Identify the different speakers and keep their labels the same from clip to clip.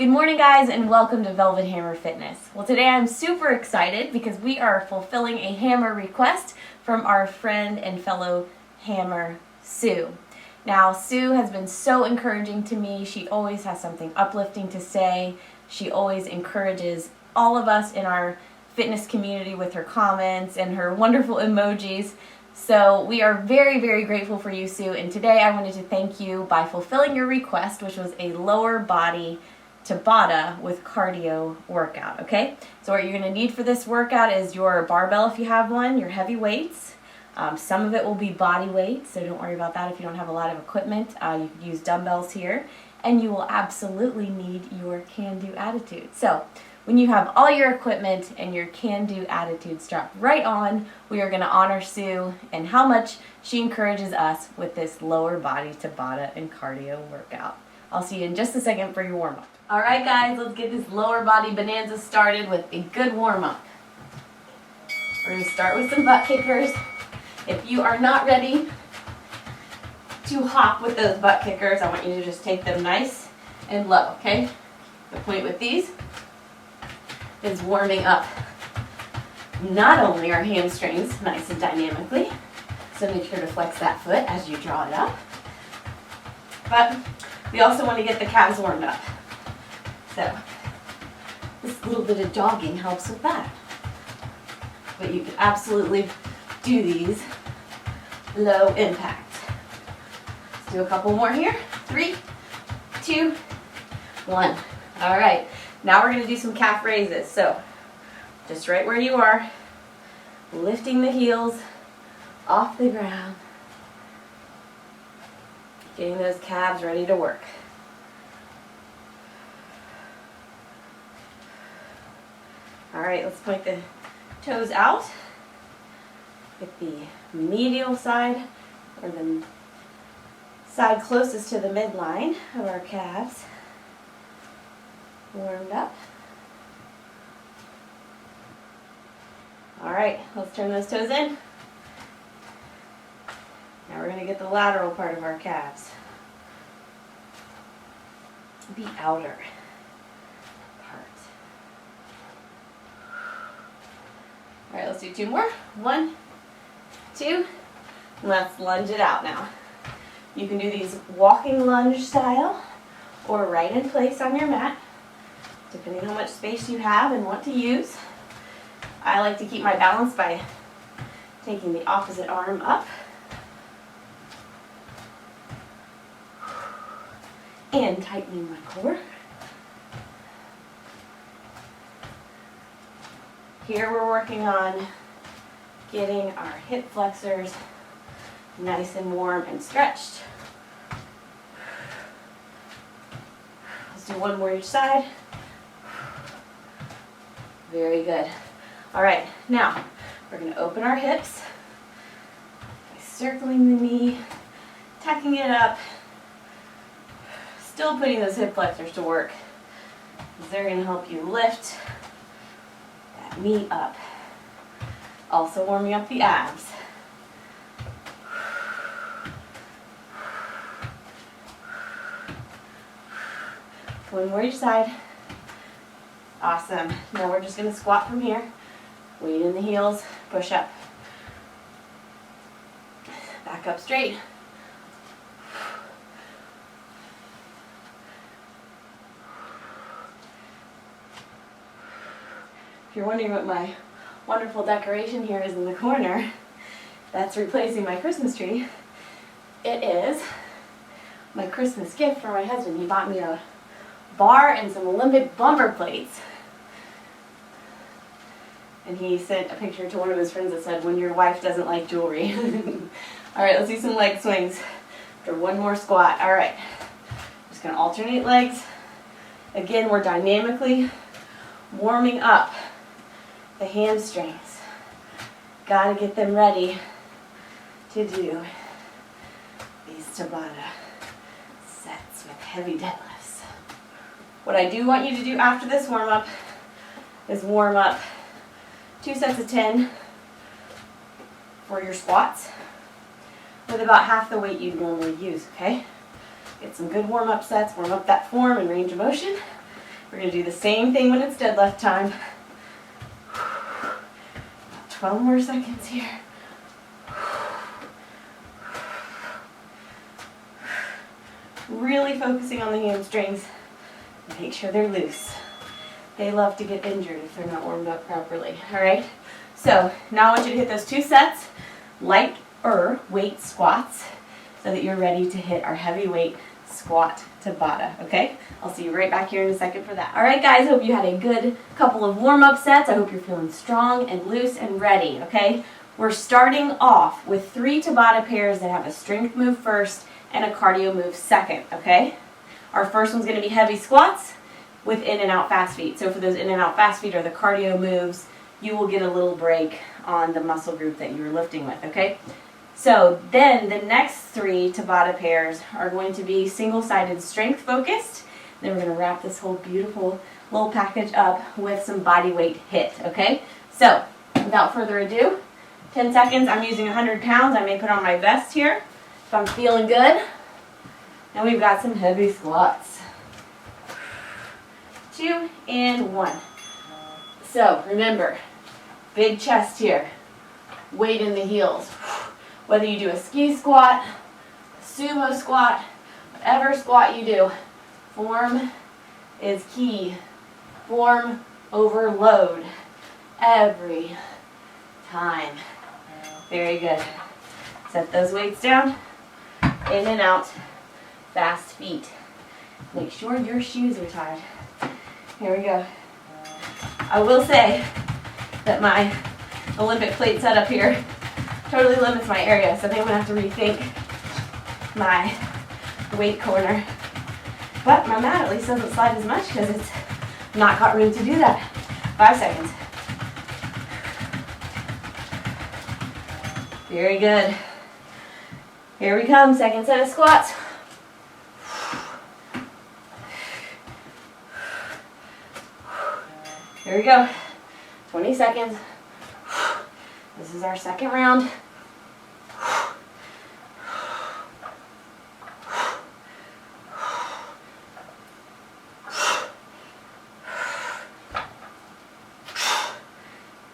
Speaker 1: Good morning, guys, and welcome to Velvet Hammer Fitness. Well, today I'm super excited because we are fulfilling a hammer request from our friend and fellow hammer, Sue. Now, Sue has been so encouraging to me. She always has something uplifting to say. She always encourages all of us in our fitness community with her comments and her wonderful emojis. So we are very, very grateful for you, Sue. And today I wanted to thank you by fulfilling your request, which was a lower body Tabata with cardio workout, okay? So what you're going to need for this workout is your barbell if you have one, your heavy weights. Some of it will be body weight, so don't worry about that if you don't have a lot of equipment. You can use dumbbells here. And you will absolutely need your can-do attitude. So when you have all your equipment and your can-do attitude strapped right on, we are going to honor Sue and how much she encourages us with this lower body Tabata and cardio workout. I'll see you in just a second for your warm-up. All right, guys, let's get this lower body bonanza started with a good warm-up. We're going to start with some butt kickers. If you are not ready to hop with those butt kickers, I want you to just take them nice and low, okay? The point with these is warming up not only our hamstrings nice and dynamically, so make sure to flex that foot as you draw it up, but we also want to get the calves warmed up. So this little bit of jogging helps with that. But you can absolutely do these low impact. Let's do a couple more here. 3, 2, 1. All right, now we're going to do some calf raises. So just right where you are, lifting the heels off the ground, getting those calves ready to work. All right, let's point the toes out. Get the medial side, or the side closest to the midline of our calves warmed up. All right, let's turn those toes in. Now we're going to get the lateral part of our calves, the outer part. All right, let's do 2 more. 1, 2, and let's lunge it out now. You can do these walking lunge style or right in place on your mat, depending on how much space you have and want to use. I like to keep my balance by taking the opposite arm up and tightening my core. Here we're working on getting our hip flexors nice and warm and stretched. Let's do 1 more each side. Very good. All right, now we're going to open our hips by circling the knee, tucking it up, still putting those hip flexors to work, because they're going to help you lift that knee up. Also warming up the abs. One more each side. Awesome. Now we're just going to squat from here. Weight in the heels, push up. Back up straight. If you're wondering what my wonderful decoration here is in the corner, that's replacing my Christmas tree. It is my Christmas gift for my husband. He bought me a bar and some Olympic bumper plates. And he sent a picture to one of his friends that said, "When your wife doesn't like jewelry." All right, let's do some leg swings for 1 more squat. All right, just gonna alternate legs. Again, we're dynamically warming up the hamstrings. Gotta get them ready to do these Tabata sets with heavy deadlifts. What I do want you to do after this warm-up is warm up 2 sets of 10 for your squats with about half the weight you'd normally use, okay? Get some good warm-up sets, warm up that form and range of motion, We're going to do the same thing when it's deadlift time. 12 more seconds here. Really focusing on the hamstrings. Make sure they're loose. They love to get injured if they're not warmed up properly. All right? So now I want you to hit those 2 sets, lighter weight squats, so that you're ready to hit our heavyweight squat Tabata, okay? I'll see you right back here in a second for that. All right, guys, hope you had a good couple of warm-up sets. I hope you're feeling strong and loose and ready, okay? We're starting off with 3 Tabata pairs that have a strength move first and a cardio move second, okay? Our first one's gonna be heavy squats with in and out fast feet. So for those in and out fast feet or the cardio moves, you will get a little break on the muscle group that you were lifting with, okay? So then the next 3 Tabata pairs are going to be single-sided strength focused. Then we're going to wrap this whole beautiful little package up with some body weight HIIT, okay? So without further ado, 10 seconds. I'm using 100 pounds. I may put on my vest here if I'm feeling good. And we've got some heavy squats. 2 and 1. So remember, big chest here, weight in the heels. Whether you do a ski squat, sumo squat, whatever squat you do, form is key. Form over load every time. Very good. Set those weights down, in and out, fast feet. Make sure your shoes are tied. Here we go. I will say that my Olympic plate setup here totally limits my area, so I think I'm going to have to rethink my weight corner. But my mat at least doesn't slide as much because it's not got room to do that. 5 seconds. Very good. Here we come, second set of squats. Here we go. 20 seconds. This is our second round.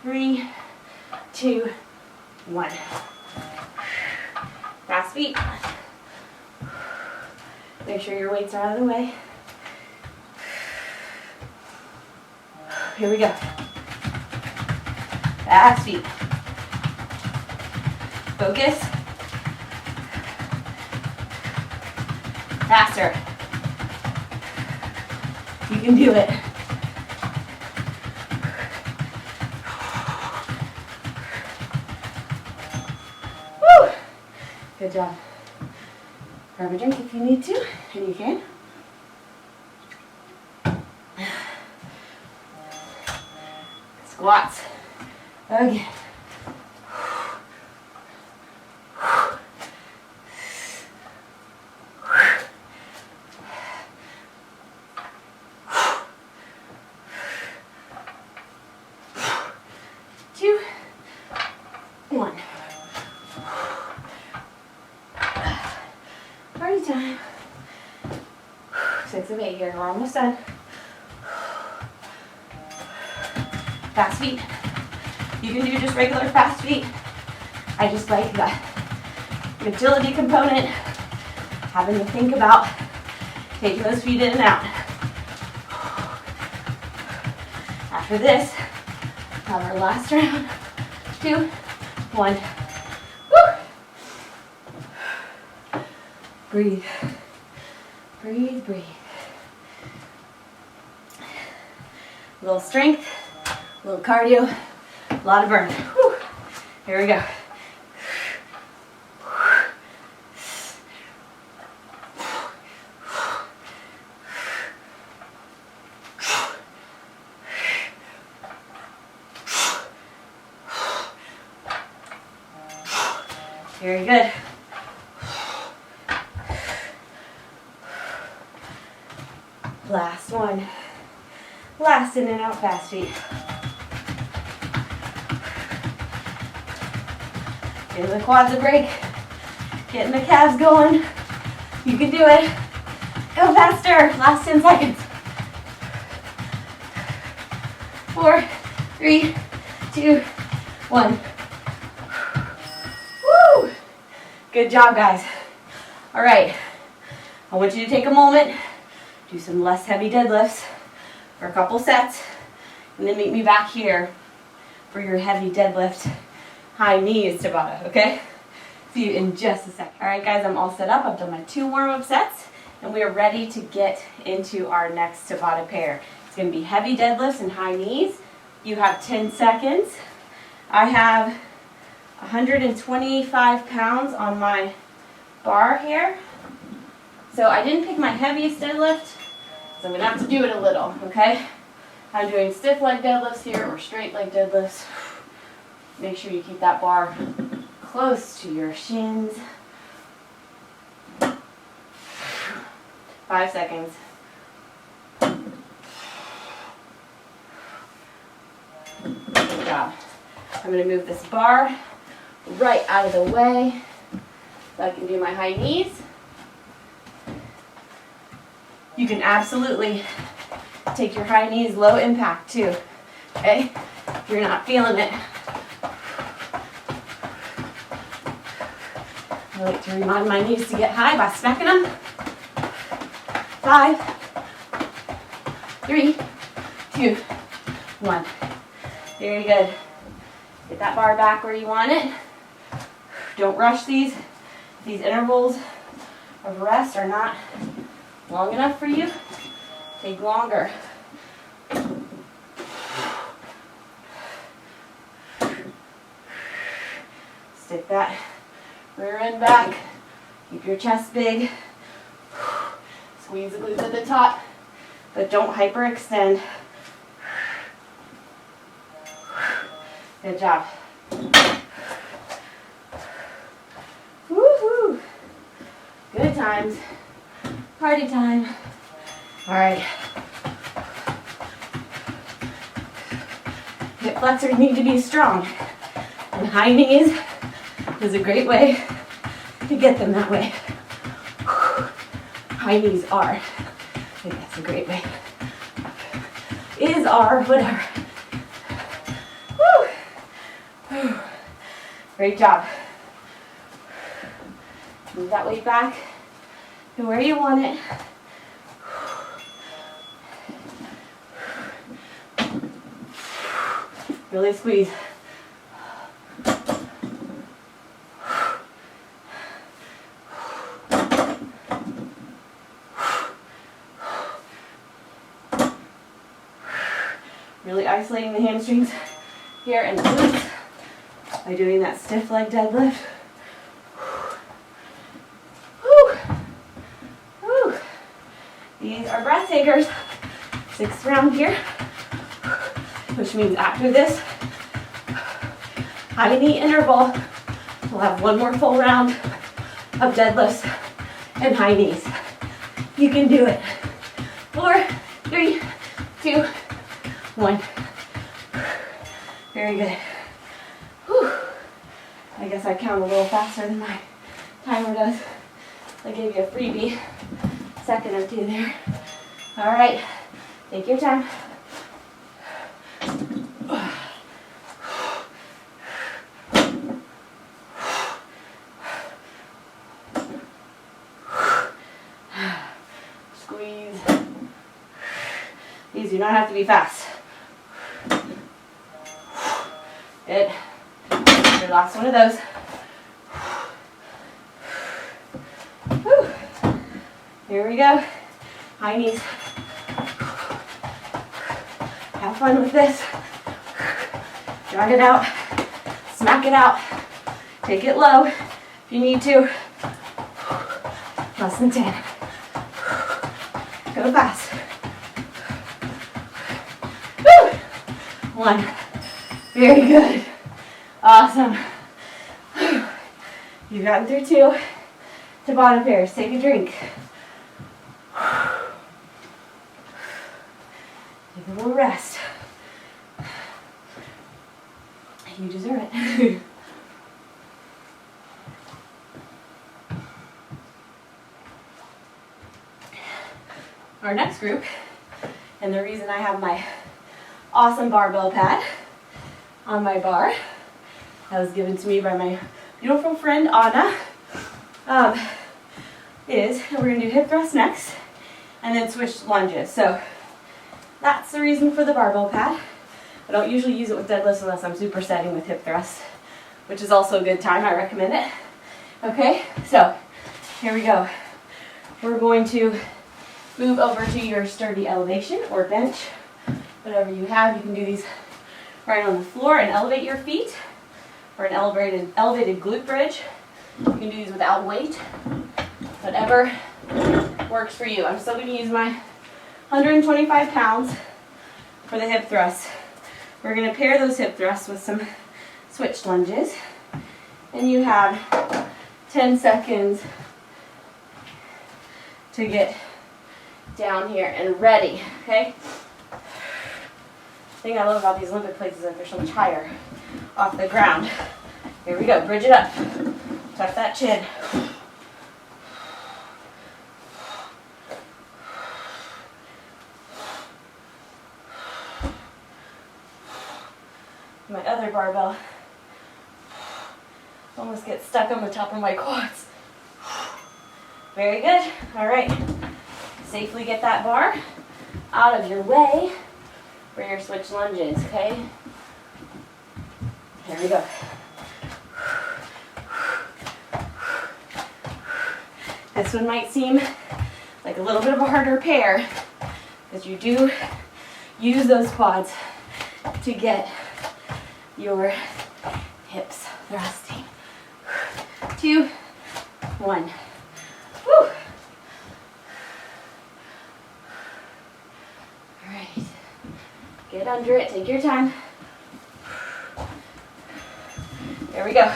Speaker 1: Three, 2, 1. Fast feet. Make sure your weights are out of the way. Here we go. Fast feet. Focus. Faster. You can do it. Woo! Good job. Grab a drink if you need to, and you can. Squats. Again. Two, 1. Party time. 6 of 8 here. We're almost done. Fast feet. You can do just regular fast feet. I just like the agility component, having to think about taking those feet in and out. After this, have our last round. 2, 1. Woo! Breathe. Breathe, breathe. A little strength, a little cardio, a lot of burn. Whew. Here we go. Very good. Last one. Last in and out fast feet. Getting the quads a break. Getting the calves going. You can do it. Go faster. Last 10 seconds. 4, 3, 2, 1. Woo! Good job, guys. All right, I want you to take a moment, do some less heavy deadlifts for a couple sets, and then meet me back here for your heavy deadlift, high knees Tabata, okay? See you in just a second. All right, guys, I'm all set up. I've done my 2 warm-up sets, and we are ready to get into our next Tabata pair. It's gonna be heavy deadlifts and high knees. You have 10 seconds. I have 125 pounds on my bar here. So I didn't pick my heaviest deadlift, so I'm gonna have to do it a little, okay? I'm doing stiff leg deadlifts here or straight leg deadlifts. Make sure you keep that bar close to your shins. 5 seconds. Good job. I'm going to move this bar right out of the way so I can do my high knees. You can absolutely take your high knees low impact too, okay? If you're not feeling it. I like to remind my knees to get high by smacking them. 5, 3, 2, 1. Very good. Get that bar back where you want it. Don't rush these. These intervals of rest are not long enough for you. Take longer. Stick that rear end back. Keep your chest big. Squeeze the glutes at the top, but don't hyperextend. Good job. Woohoo! Good times. Party time. All right. Hip flexors need to be strong, and high knees is a great way to get them that way. High knees are. I think that's a great way. Is, are, whatever. Woo! Woo. Great job. Move that weight back to where you want it. Really squeeze. Really isolating the hamstrings here and the glutes by doing that stiff leg deadlift. Whew. Whew. These are breath takers. 6th round here, which means after this high knee interval, we'll have 1 more full round of deadlifts and high knees. You can do it. 4, 3, 2, 1. Very good. Whew. I guess I count a little faster than my timer does. I gave you a freebie. Second or 2 there. All right. Take your time. Squeeze. These do not have to be fast. Good. Your last one of those. Whew. Here we go. High knees. Have fun with this. Drag it out. Smack it out. Take it low if you need to. Less than 10. Go fast. Woo! 1. Very good. Awesome. You've gotten through 2 Tabata pairs. Take a drink. Take a little rest. You deserve it. Our next group, and the reason I have my awesome barbell pad on my bar. That was given to me by my beautiful friend Anna. We're going to do hip thrusts next and then switch lunges. So that's the reason for the barbell pad. I don't usually use it with deadlifts unless I'm supersetting with hip thrusts, which is also a good time. I recommend it. Okay, so here we go. We're going to move over to your sturdy elevation or bench, whatever you have. You can do these right on the floor and elevate your feet, or an elevated glute bridge. You can do these without weight, whatever works for you. I'm still going to use my 125 pounds for the hip thrusts. We're going to pair those hip thrusts with some switch lunges, and you have 10 seconds to get down here and ready, okay? The thing I love about these Olympic plates is that they're so much higher off the ground. Here we go, bridge it up. Tuck that chin. My other barbell almost gets stuck on the top of my quads. Very good. All right. Safely get that bar out of your way for your switch lunges, okay? Here we go. This one might seem like a little bit of a harder pair because you do use those quads to get your hips thrusting. 2, 1. Woo. All right. Get under it. Take your time. There we go.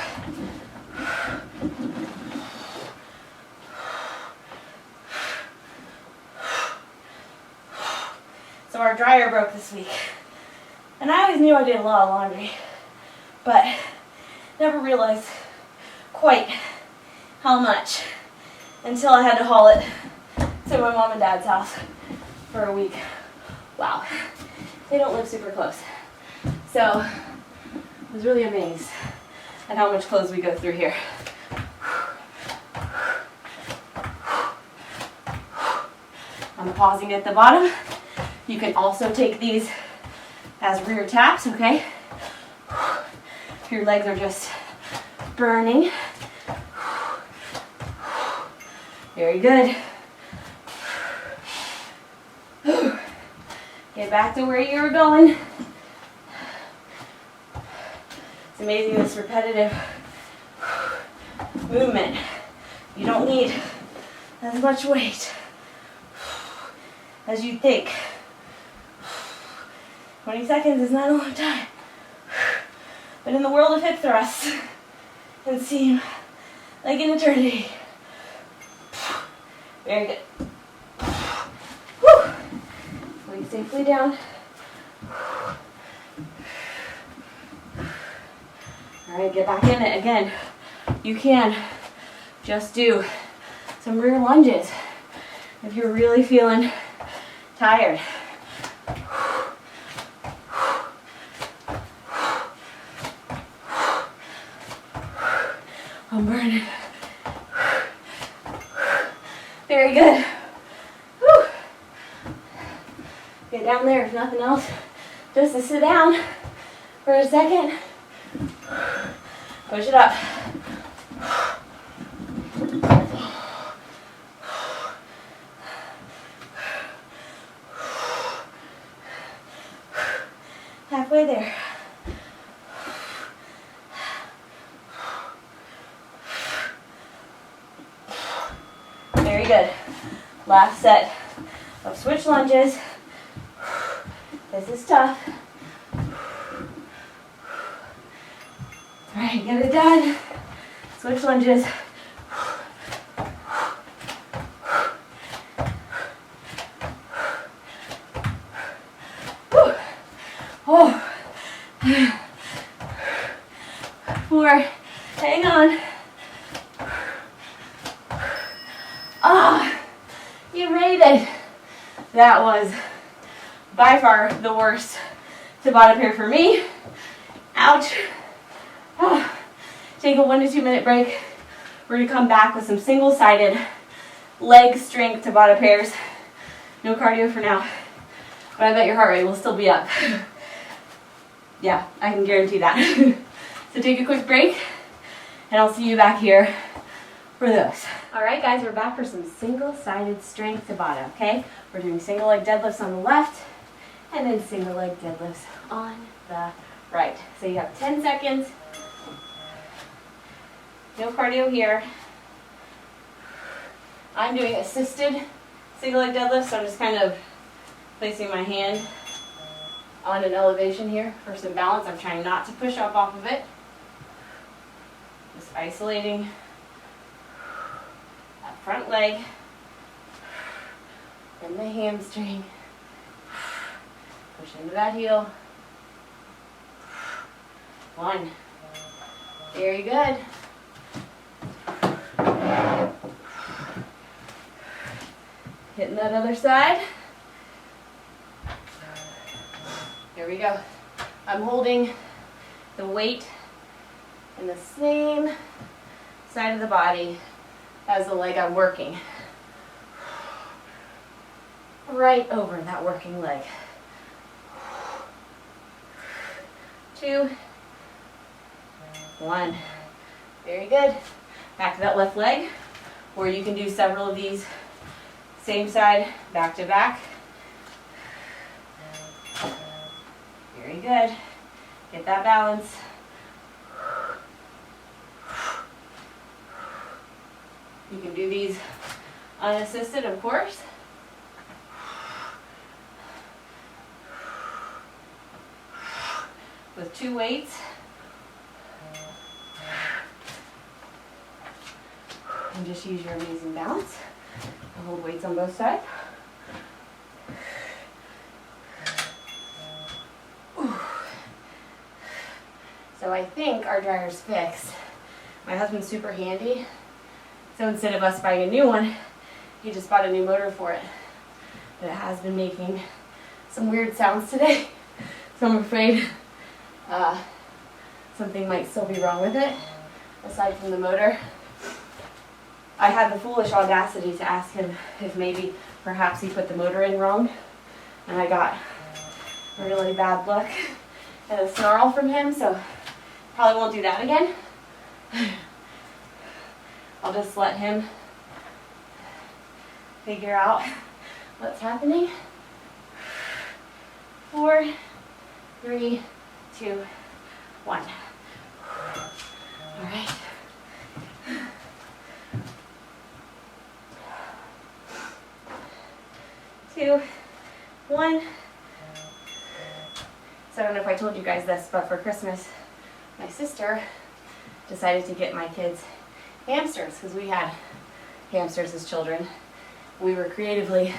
Speaker 1: So our dryer broke this week. And I always knew I did a lot of laundry, but never realized quite how much until I had to haul it to my mom and dad's house for a week. Wow. They don't live super close. So I was really amazed at how much clothes we go through here. I'm pausing at the bottom. You can also take these as rear taps, okay? If your legs are just burning. Very good. Get back to where you were going. It's amazing, this repetitive movement. You don't need as much weight as you think. 20 seconds is not a long time. But in the world of hip thrusts, it can seem like an eternity. Very good. Woo. Lay safely down. All right, get back in it again. You can just do some rear lunges if you're really feeling tired. I'm burning. Very good. Whew. Get down there if nothing else, just to sit down for a second. Push it up. Halfway there. Very good. Last set of switch lunges. This is tough. All right, get it done. Switch lunges. Whew. Oh. 4. Hang on. Ah, you made it. That was by far the worst Tabata pair for me. Ouch. Take a 1 to 2 minute break. We're going to come back with some single-sided leg strength Tabata pairs. No cardio for now, but I bet your heart rate will still be up. Yeah, I can guarantee that. So take a quick break, and I'll see you back here for those. All right, guys, we're back for some single-sided strength Tabata, okay? We're doing single leg deadlifts on the left, and then single leg deadlifts on the right. So you have 10 seconds. No cardio here. I'm doing assisted single leg deadlifts, so I'm just kind of placing my hand on an elevation here for some balance. I'm trying not to push up off of it. Just isolating that front leg and the hamstring. Push into that heel. 1. Very good. Hitting that other side. There we go. I'm holding the weight in the same side of the body as the leg I'm working. Right over that working leg. 2, 1. Very good. Back to that left leg, or you can do several of these same side, back to back. Very good. Get that balance. You can do these unassisted, of course. With 2 weights. And just use your amazing balance. Hold weights on both sides. So I think our dryer's fixed. My husband's super handy. So instead of us buying a new one, he just bought a new motor for it. But it has been making some weird sounds today. So I'm afraid something might still be wrong with it, aside from the motor. I had the foolish audacity to ask him if maybe perhaps he put the motor in wrong, and I got a really bad look and a snarl from him, so probably won't do that again. I'll just let him figure out what's happening. 4, 3, 2, 1. All right. 2, 1. So I don't know if I told you guys this, but for Christmas, my sister decided to get my kids hamsters, because we had hamsters as children. We were creatively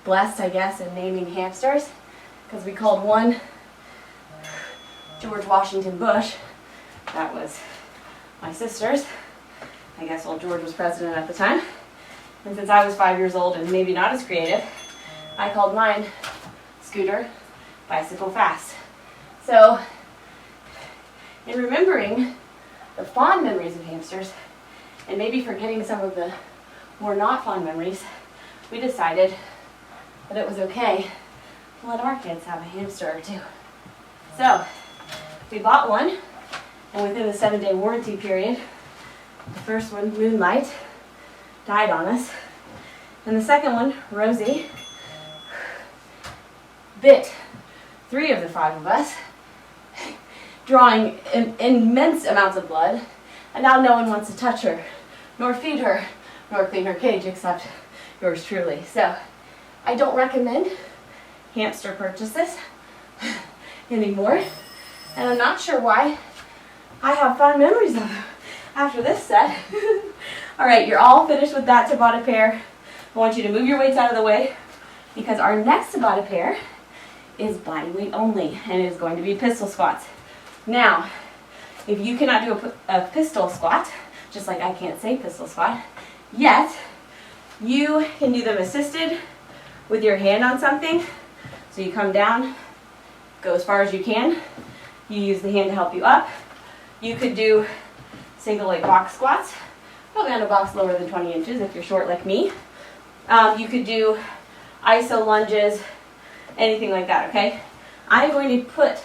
Speaker 1: blessed, I guess, in naming hamsters, because we called one George Washington Bush. That was my sister's. I guess old George was president at the time. And since I was 5 years old and maybe not as creative, I called mine Scooter, Bicycle Fast. So, in remembering the fond memories of hamsters, and maybe forgetting some of the more not fond memories, we decided that it was okay to let our kids have a hamster or 2. So, we bought one, and within the 7-day warranty period, the first one, Moonlight, died on us. And the second one, Rosie, bit 3 of the 5 of us, drawing immense amounts of blood, and now no one wants to touch her, nor feed her, nor clean her cage, except yours truly. So, I don't recommend hamster purchases anymore, and I'm not sure why I have fond memories of them after this set. All right, you're all finished with that Tabata pair. I want you to move your weights out of the way, because our next Tabata pair is body weight only, and it is going to be pistol squats. Now, if you cannot do a pistol squat, just like I can't say pistol squat, yet you can do them assisted with your hand on something. So you come down, go as far as you can. You use the hand to help you up. You could do single leg box squats, probably on a box lower than 20 inches if you're short like me. You could do iso lunges, anything like that, okay? I'm going to put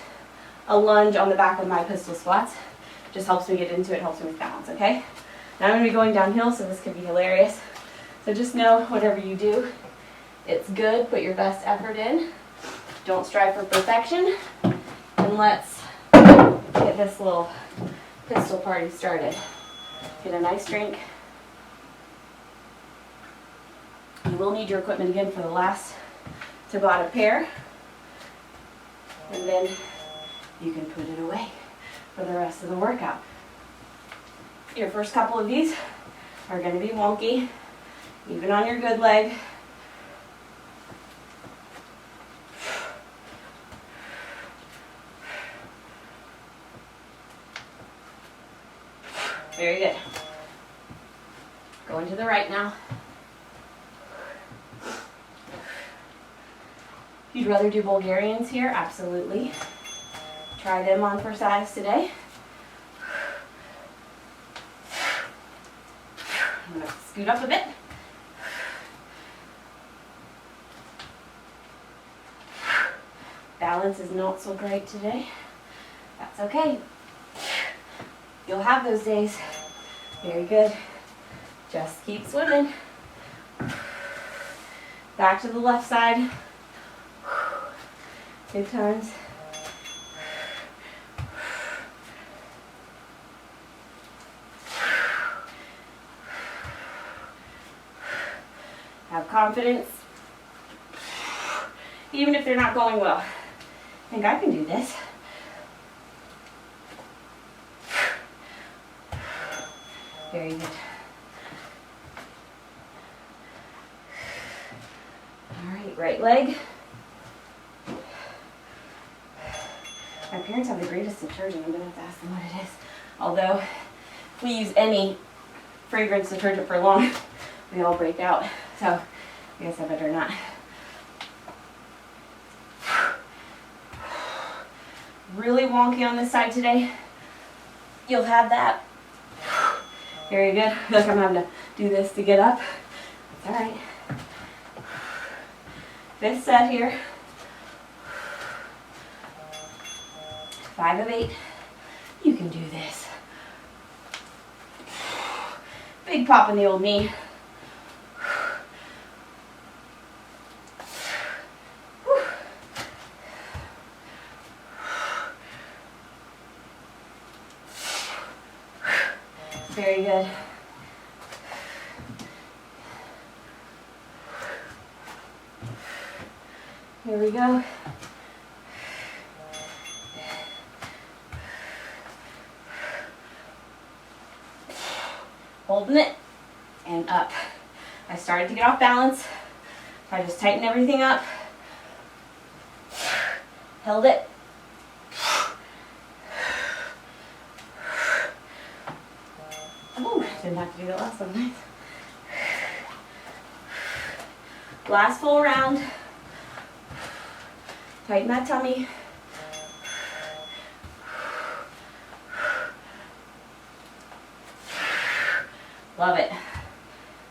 Speaker 1: a lunge on the back of my pistol squats. Just helps me get into it, helps me with balance, okay? Now I'm going to be going downhill, so this could be hilarious. So just know, whatever you do, it's good. Put your best effort in. Don't strive for perfection. And let's get this little pistol party started. Get a nice drink. You will need your equipment again for the last Tabata pair. And then you can put it away for the rest of the workout. Your first couple of these are going to be wonky, even on your good leg. Very good. Going to the right now. You'd rather do Bulgarians here? Absolutely. Try them on for size today. I'm going to scoot up a bit. Balance is not so great today. That's okay. You'll have those days. Very good. Just keep swimming. Back to the left side. Good times. Have confidence. Even if they're not going well. I think I can do this. Very good. All right, right leg. My parents have the greatest detergent. I'm going to have to ask them what it is. Although, if we use any fragrance detergent for long, we all break out. So, I guess I better not. Really wonky on this side today. You'll have that. Very good. I feel like I'm having to do this to get up. It's all right. Fifth set here. 5 of 8. You can do this. Big pop in the old knee. Very good. Here we go. Holding it and up. I started to get off balance. I just tightened everything up. Held it. Didn't have to do that last one. Nice. Last full round. Tighten that tummy. Love it.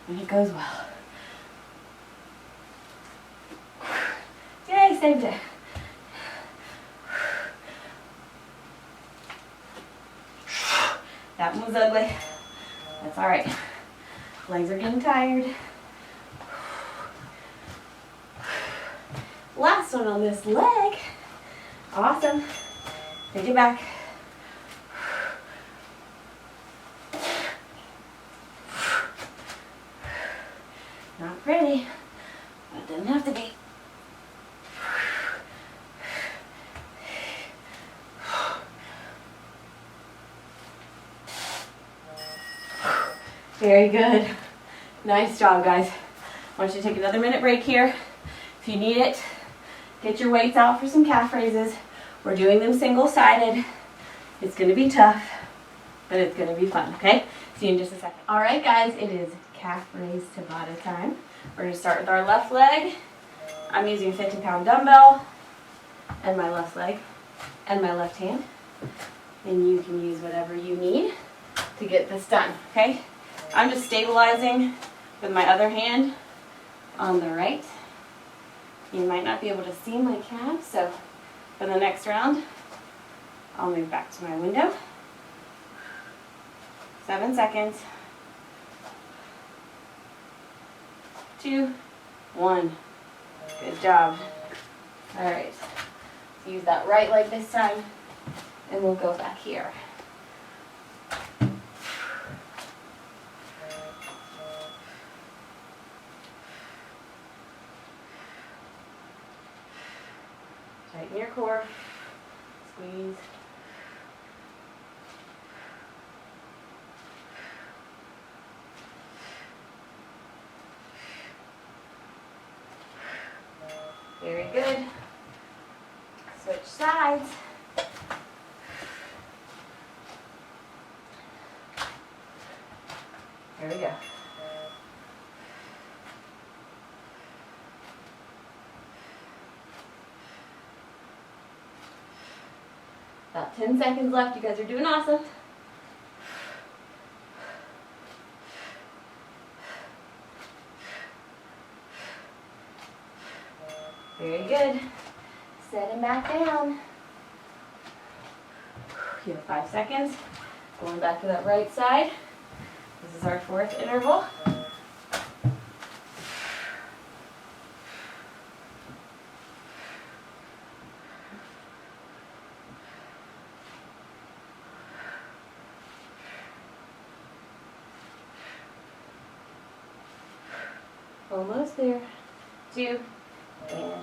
Speaker 1: And it goes well. Yay, saved it. That one was ugly. That's all right. Legs are getting tired. Last one on this leg. Awesome. Take it back. Not pretty, but it doesn't have to be. Very good. Nice job, guys. I want you to take another minute break here. If you need it, get your weights out for some calf raises. We're doing them single-sided. It's going to be tough, but it's going to be fun, okay? See you in just a second. All right, guys, it is calf raise Tabata time. We're going to start with our left leg. I'm using a 50-pound dumbbell and my left leg and my left hand. And you can use whatever you need to get this done, okay? I'm just stabilizing with my other hand on the right. You might not be able to see my calves, so for the next round, I'll move back to my window. 7 seconds. 2, 1. Good job. All right. So use that right leg this time, and we'll go back here. Tighten your core. Squeeze. Very good. Switch sides. There we go. About 10 seconds left. You guys are doing awesome. Very good. Setting back down. You have 5 seconds. Going back to that right side. This is our 4th interval. Almost there. 2 and 1.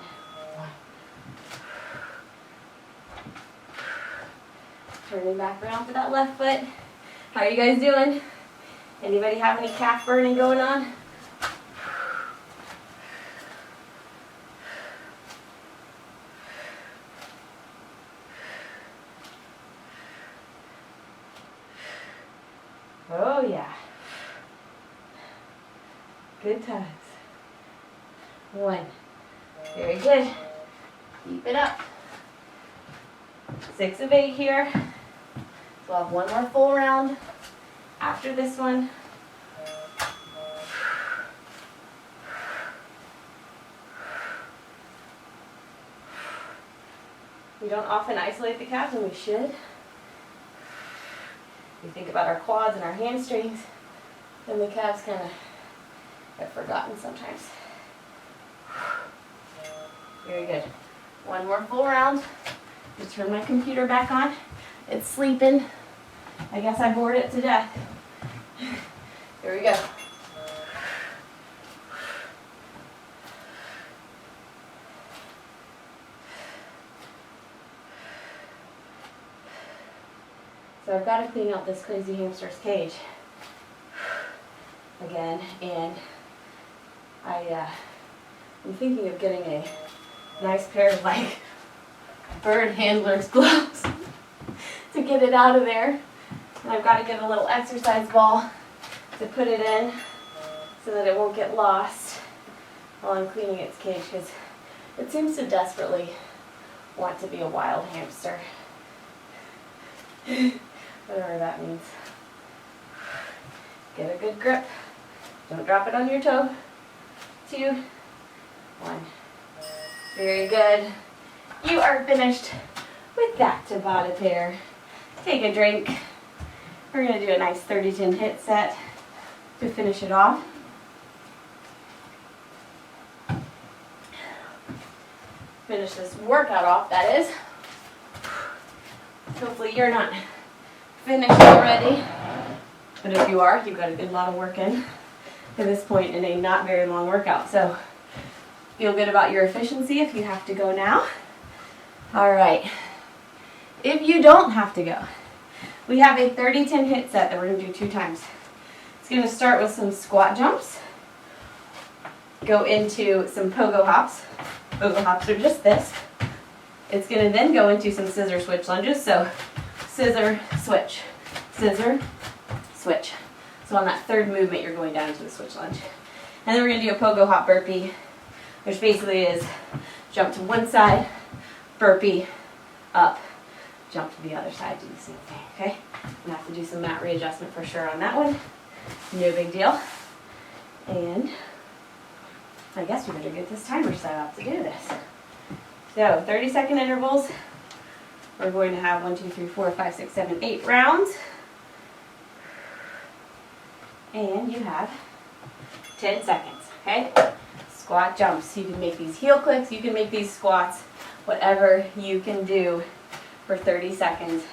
Speaker 1: Turning back around for that left foot. How are you guys doing? Anybody have any calf burning going on? Oh yeah. Good times. 1. Very good. Keep it up. 6 of 8 here. So we'll have one more full round after this one. We don't often isolate the calves, and we should. We think about our quads and our hamstrings, and the calves kind of get forgotten sometimes. Very good. One more full round. Just turn my computer back on. It's sleeping. I guess I bored it to death. Here we go. So I've got to clean out this crazy hamster's cage again, and I'm thinking of getting a nice pair of like bird handler's gloves to get it out of there. And I've got to get a little exercise ball to put it in so that it won't get lost while I'm cleaning its cage, because it seems to desperately want to be a wild hamster. Whatever that means. Get a good grip. Don't drop it on your toe. 2, 1. Very good. You are finished with that Tabata pair. Take a drink. We're going to do a nice 30-10 hit set to finish it off. Finish this workout off, that is. Hopefully you're not finished already. But if you are, you've got a good lot of work in at this point in a not very long workout. So feel good about your efficiency if you have to go now. All right. If you don't have to go, we have a 30-10 hit set that we're going to do 2 times. It's going to start with some squat jumps. Go into some pogo hops. Pogo hops are just this. It's going to then go into some scissor switch lunges. So scissor, switch, scissor, switch. So on that third movement, you're going down into the switch lunge. And then we're going to do a pogo hop burpee which basically is jump to one side, burpee, up, jump to the other side, do the same thing, okay? I'm gonna have to do some mat readjustment for sure on that one. No big deal. And I guess we better get this timer set up to do this. So 30-second intervals. We're going to have 1, 2, 3, 4, 5, 6, 7, 8 rounds. And you have 10 seconds, okay? Squat jumps. You can make these heel clicks, you can make these squats, whatever you can do for 30 seconds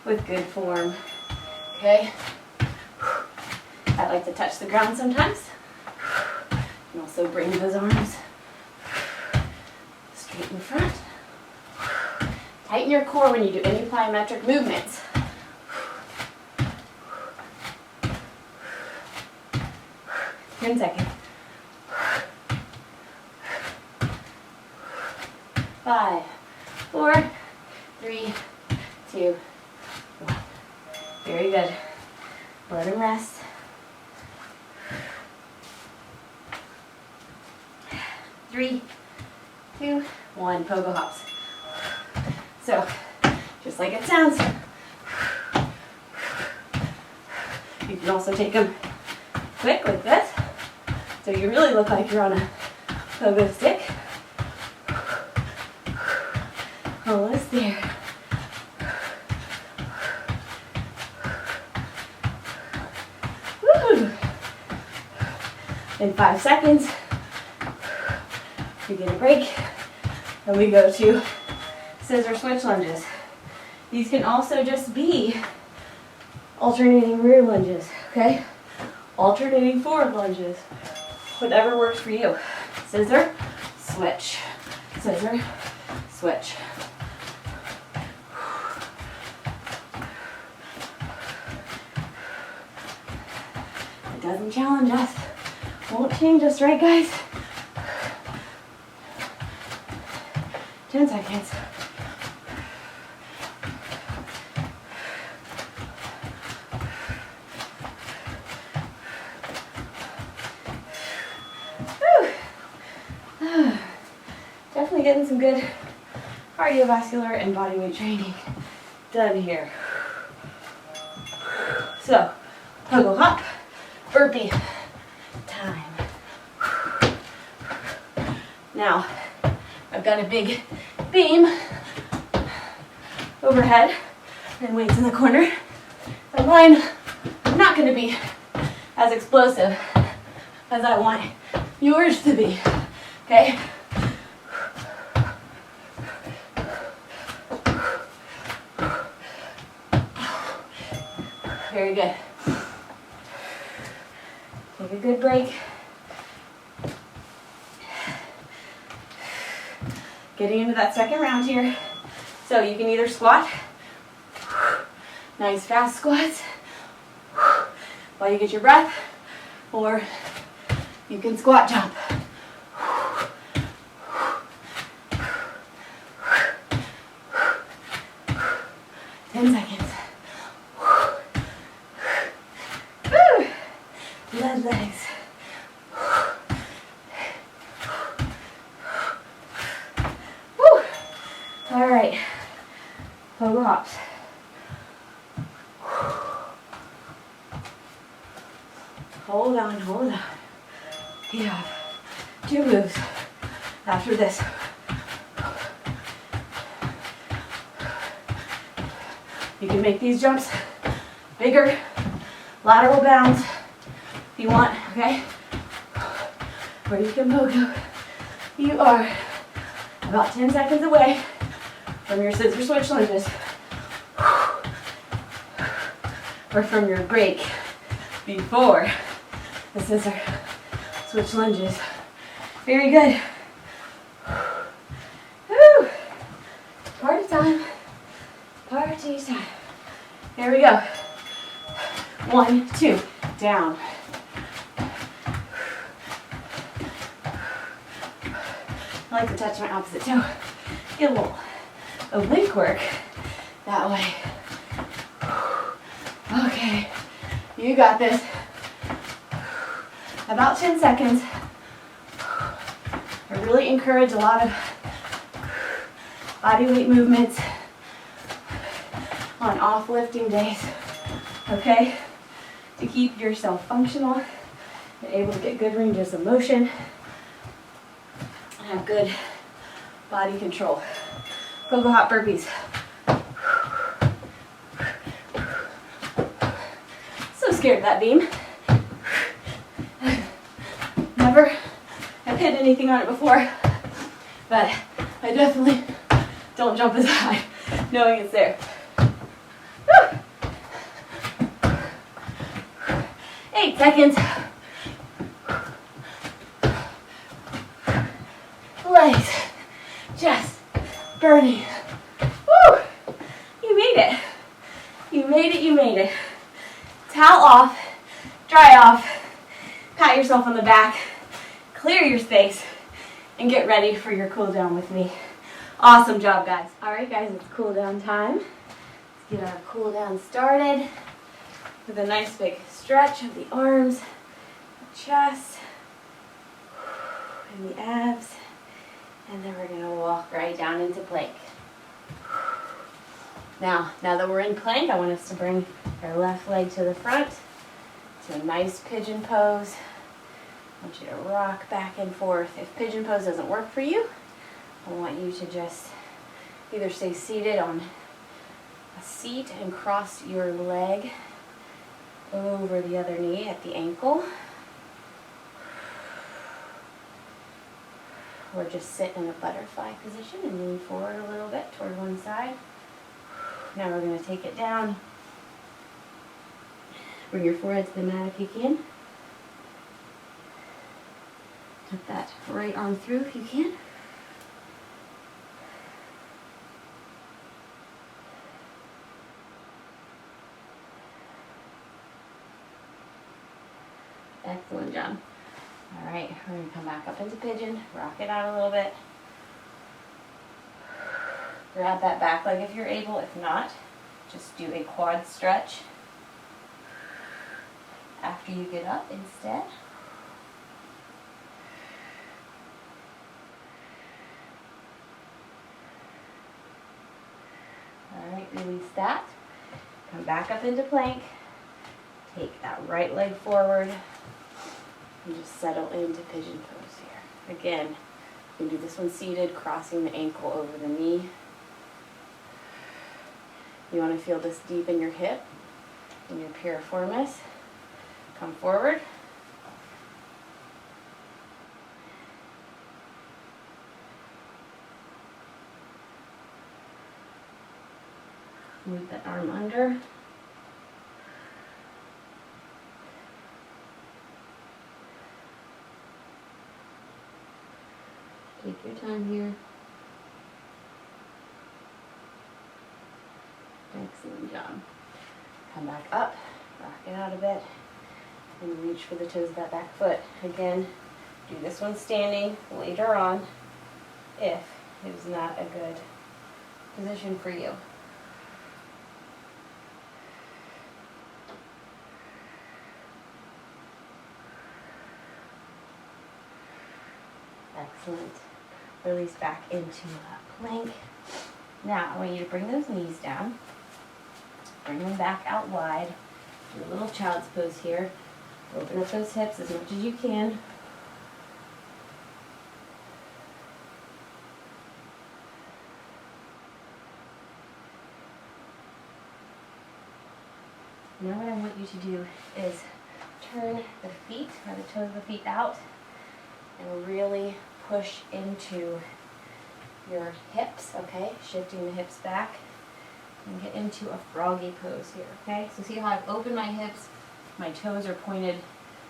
Speaker 1: with good form, okay? I like to touch the ground sometimes. And also bring those arms straight in front. Tighten your core when you do any plyometric movements. 10 seconds. 5, 4, 3, 2, 1. Very good. Let him rest. 3, 2, 1. Pogo hops. So, just like it sounds. You can also take them quick like this. So you really look like you're on a pogo stick. Almost there. Woo! In 5 seconds, we get a break, and we go to scissor switch lunges. These can also just be alternating rear lunges, okay? Alternating forward lunges. Whatever works for you. Scissor, switch. Scissor, switch. It doesn't challenge us. Won't change us, right, guys? 10 seconds. Definitely getting some good cardiovascular and body weight training done here. So, pogo hop, burpee time. Now, I've got a big beam overhead and weights in the corner. So mine are not going to be as explosive as I want yours to be, okay? Very good. Take a good break. Getting into that second round here. So you can either squat, nice fast squats, while you get your breath, or you can squat jump. 10 seconds. Woo! Lead legs. Woo! All right. Pogo hops. Hold on, hold on. You have 2 moves after this. You can make these jumps bigger, lateral bounds if you want, okay? Or you can pogo. You are about 10 seconds away from your scissor switch lunges or from your break before the scissor switch lunges. Very good. Woo! Party time. Party time. Here we go. 1, 2, down. I like to touch my opposite toe. Get a little oblique work that way. Okay, you got this. About 10 seconds. I really encourage a lot of body weight movements on off lifting days, okay? To keep yourself functional and able to get good ranges of motion and have good body control. Go hot burpees. So scared of that beam. Never have hit anything on it before, but I definitely don't jump as high knowing it's there. 8 seconds. Legs just burning. Woo! You made it. You made it, you made it. Towel off, dry off, pat yourself on the back, clear your space, and get ready for your cool down with me. Awesome job, guys. All right, guys, it's cool down time. Let's get our cool down started with a nice big stretch of the arms, the chest, and the abs. And then we're going to walk right down into plank. Now that we're in plank, I want us to bring our left leg to the front to a nice pigeon pose. I want you to rock back and forth. If pigeon pose doesn't work for you, I want you to just either stay seated on a seat and cross your leg over the other knee at the ankle, or just sit in a butterfly position and lean forward a little bit toward one side. Now we're going to take it down. Bring your forehead to the mat if you can. Tuck that right arm through if you can. Excellent job. All right, we're going to come back up into pigeon, rock it out a little bit. Grab that back leg if you're able. If not, just do a quad stretch after you get up instead. All right, release that. Come back up into plank. Take that right leg forward and just settle into pigeon pose here. Again, you can do this one seated, crossing the ankle over the knee. You want to feel this deep in your hip, in your piriformis. Come forward. Move that arm under. Take your time here. Excellent job. Come back up, rock it out a bit, and reach for the toes of that back foot. Again, do this one standing later on if it is not a good position for you. Excellent. Release back into plank. Now, I want you to bring those knees down. Bring them back out wide. Do a little child's pose here. Open up those hips as much as you can. Now what I want you to do is turn the feet, or the toes of the feet out, and really push into your hips, okay? Shifting the hips back and get into a froggy pose here, okay? So see how I've opened my hips, my toes are pointed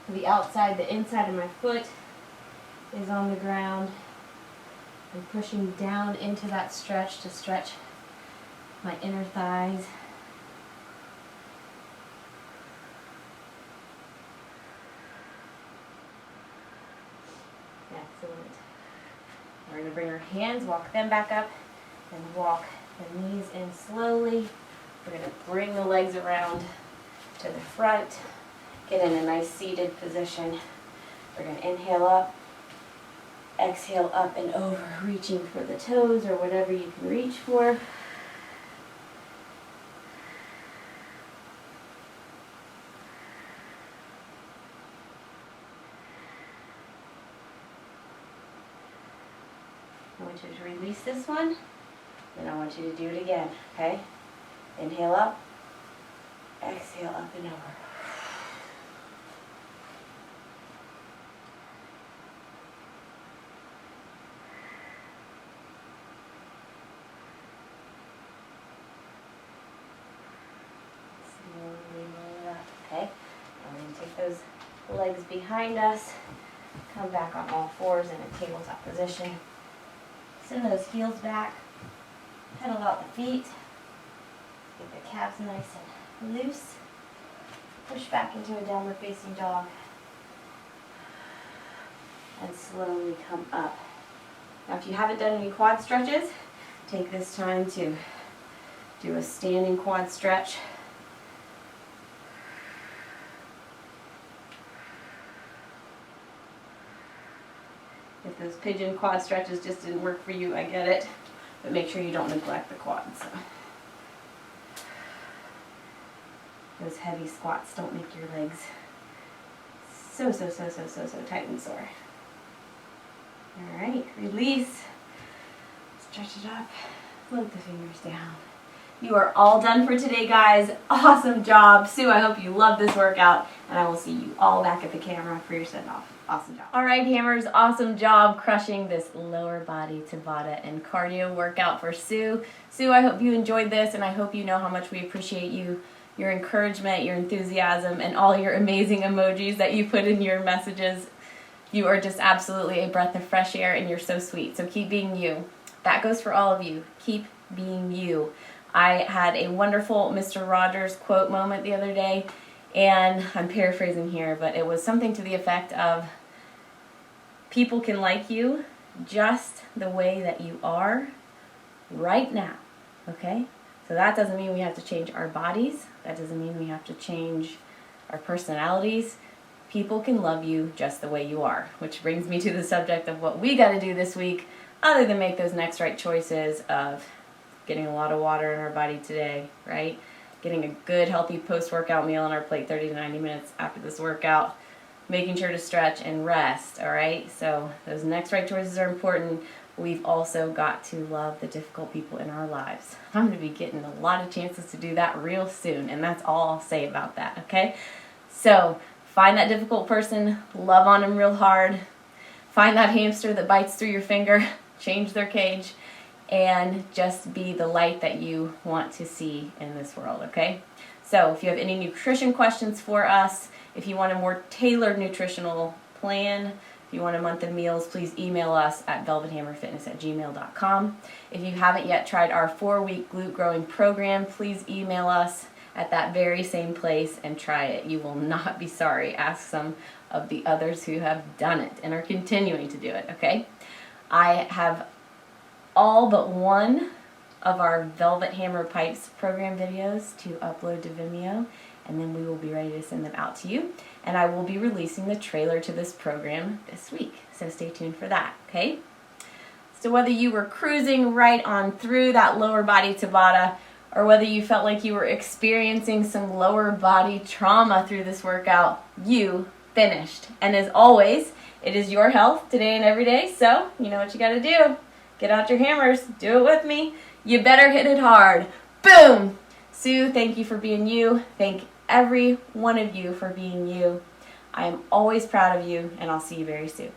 Speaker 1: to the outside, the inside of my foot is on the ground. I'm pushing down into that stretch to stretch my inner thighs. Excellent. We're going to bring our hands, walk them back up, and walk the knees in slowly. We're going to bring the legs around to the front, get in a nice seated position. We're going to inhale up, Exhale up and over, reaching for the toes or whatever you can reach for. I want you to release this one, then I want you to do it again, okay? Inhale up, exhale up and over. Slowly roll it up, okay? I'm going to take those legs behind us, come back on all fours in a tabletop position. Send those heels back, pedal out the feet, get the calves nice and loose, push back into a downward facing dog, and slowly come up. Now if you haven't done any quad stretches, take this time to do a standing quad stretch. If those pigeon quad stretches just didn't work for you, I get it. But make sure you don't neglect the quads. So. Those heavy squats don't make your legs so tight and sore. Alright, release. Stretch it up. Float the fingers down. You are all done for today, guys. Awesome job. Sue, I hope you love this workout, and I will see you all back at the camera for your send-off. Awesome job. All right, Hammers, awesome job crushing this lower body Tabata and cardio workout for Sue. Sue, I hope you enjoyed this, and I hope you know how much we appreciate you, your encouragement, your enthusiasm, and all your amazing emojis that you put in your messages. You are just absolutely a breath of fresh air, and you're so sweet. So keep being you. That goes for all of you. Keep being you. I had a wonderful Mr. Rogers quote moment the other day, and I'm paraphrasing here, but it was something to the effect of, people can like you just the way that you are right now, okay? So that doesn't mean we have to change our bodies. That doesn't mean we have to change our personalities. People can love you just the way you are, which brings me to the subject of what we got to do this week, other than make those next right choices of getting a lot of water in our body today, right? Getting a good, healthy post-workout meal on our plate 30 to 90 minutes after this workout, making sure to stretch and rest, all right? So those next right choices are important. We've also got to love the difficult people in our lives. I'm going to be getting a lot of chances to do that real soon, and that's all I'll say about that, okay? So find that difficult person, love on them real hard, find that hamster that bites through your finger, change their cage, and just be the light that you want to see in this world, okay? So if you have any nutrition questions for us, if you want a more tailored nutritional plan, if you want a month of meals, please email us at velvethammerfitness@gmail.com. If you haven't yet tried our 4-week glute growing program, please email us at that very same place and try it. You will not be sorry. Ask some of the others who have done it and are continuing to do it, okay? I have all but one of our Velvet Hammer Pipes program videos to upload to Vimeo, and then we will be ready to send them out to you. And I will be releasing the trailer to this program this week, so stay tuned for that, okay? So whether you were cruising right on through that lower body Tabata, or whether you felt like you were experiencing some lower body trauma through this workout, you finished. And as always, it is your health today and every day, so you know what you gotta do. Get out your hammers. Do it with me. You better hit it hard. Boom! Sue, thank you for being you. Thank every one of you for being you. I am always proud of you, and I'll see you very soon.